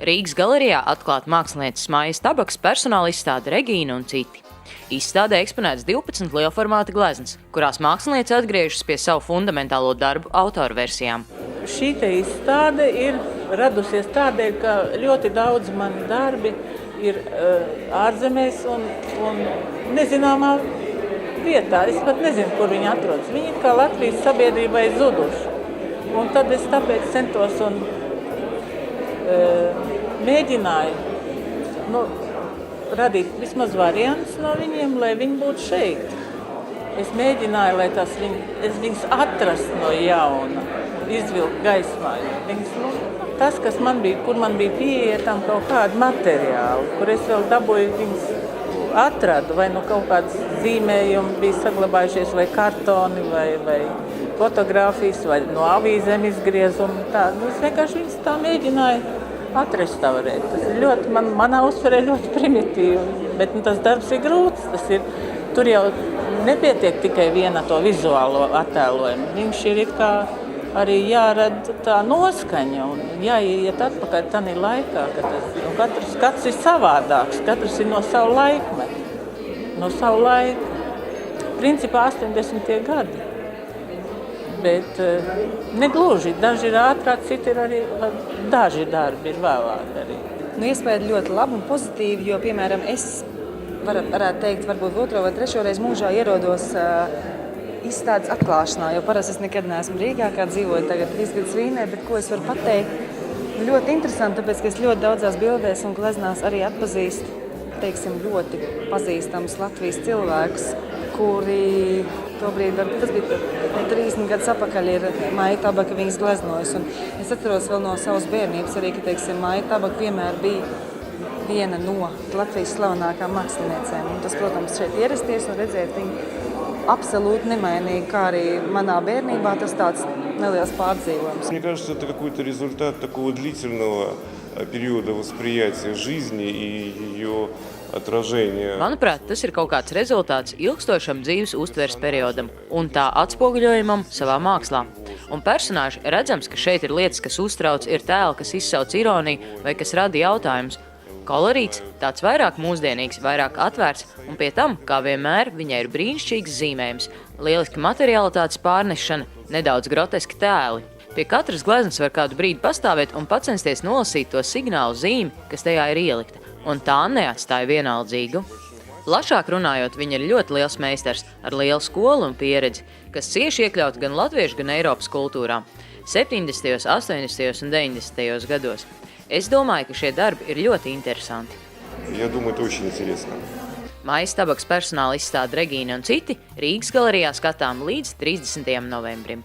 Rīgas galerijā atklāta mākslinieces Maijas Tabakas personāla izstāde Regīna un citi. Izstādē eksponēts 12 lielformāta gleznas, kurās māksliniece atgriežas pie savu fundamentālo darbu autoru versijām. Šī izstāde ir radusies tādēļ, ka ļoti daudz mani darbi ir ārzemēs un nezināmā vietā. Es pat nezinu, kur viņi atrodas. Viņi kā Latvijas sabiedrībai zuduši. Un tad es tāpēc centos un mēģināju radīt vismaz variantus no viņiem, lai viņi būtu šeit. Es mēģināju, lai es viņus atrastu no jauna, izvilkt gaismā. Tas, kas man bija, kur man bija pieeja tam kaut kādu materiālu, kur es vēl dabūju viņus atradu, vai kaut kādas zīmējumi bija saglabājušies, vai kartoni, vai fotogrāfijas, vai no avīzēm izgriezumi. Es vienkārši viņus tā mēģināju atrestaurēt. Tas ir ļoti, manā uztverē ļoti primitīvi, bet tas darbs ir grūts. Tur jau nepietiek tikai viena to vizuālo attēlojumu. Viņš ir kā arī jārada tā noskaņa un jāiet atpakaļ tādā laikā, ka katrs ir savādāks, katrs ir no savu laikmetu, no savu laiku. Principā 80. gadi. Bet negluži, daži ir ātrāk, citi ir arī, daži darbi ir vēlāk arī. Iespēja ļoti laba un pozitīva, jo, piemēram, es varētu teikt, varbūt 2. vai 3. reizi mūžā ierodos izstādes atklāšanā, jo parasti es nekad neesmu Rīgā, kā dzīvoju tagad 3 gadus Vīnē, bet ko es varu pateikt? Ļoti interesanti, tāpēc, ka es ļoti daudzās bildēs un gleznās arī atpazīstu, ļoti pazīstamus Latvijas cilvēkus, kuri tobrīd, tas bija 30 gadus atpakaļ, ir Maija Tabaka viņas gleznojas. Un es atceros vēl no savas bērnības arī, ka, Maija Tabaka vienmēr bija viena no Latvijas slavenākām māksliniecēm. Un tas, protams, šeit ierasties un redzēt viņu absolūti nemainīgi, kā arī manā bērnībā, tas tāds neliels pārdzīvojums. Мне кажется, это какой-то результат такого длительного периода восприятия жизни и ее отражения. Manuprāt, tas ir kaut kāds rezultāts ilgstošam dzīves uztveres periodam un tā atspoguļojumam savā mākslā. Un personāži redzams, ka šeit ir lietas, kas uztrauc, ir tēli, kas izsauc ironiju vai kas rada jautājumus. Kolorīts, tāds vairāk mūsdienīgs, vairāk atvērts, un pie tam, kā vienmēr, viņai ir brīnišķīgs zīmējums, lieliski materialitātes pārnešana, nedaudz groteski tēli. Pie katras gleznas var kādu brīdi pastāvēt un pacensties nolasīt to signālu zīmi, kas tajā ir ielikta, un tā neatstāja vienaldzīgu. Plašāk runājot, viņa ir ļoti liels meistars ar lielu skolu un pieredzi, kas cieši iekļaut gan latviešu, gan Eiropas kultūrā 70., 80. un 90. gados. Es domāju, ka šie darbi ir ļoti interesanti. Я думаю, это очень интересно. Maijas Tabakas personāla izstāde Regīna un citi Rīgas galerijā skatām līdz 30. novembrim.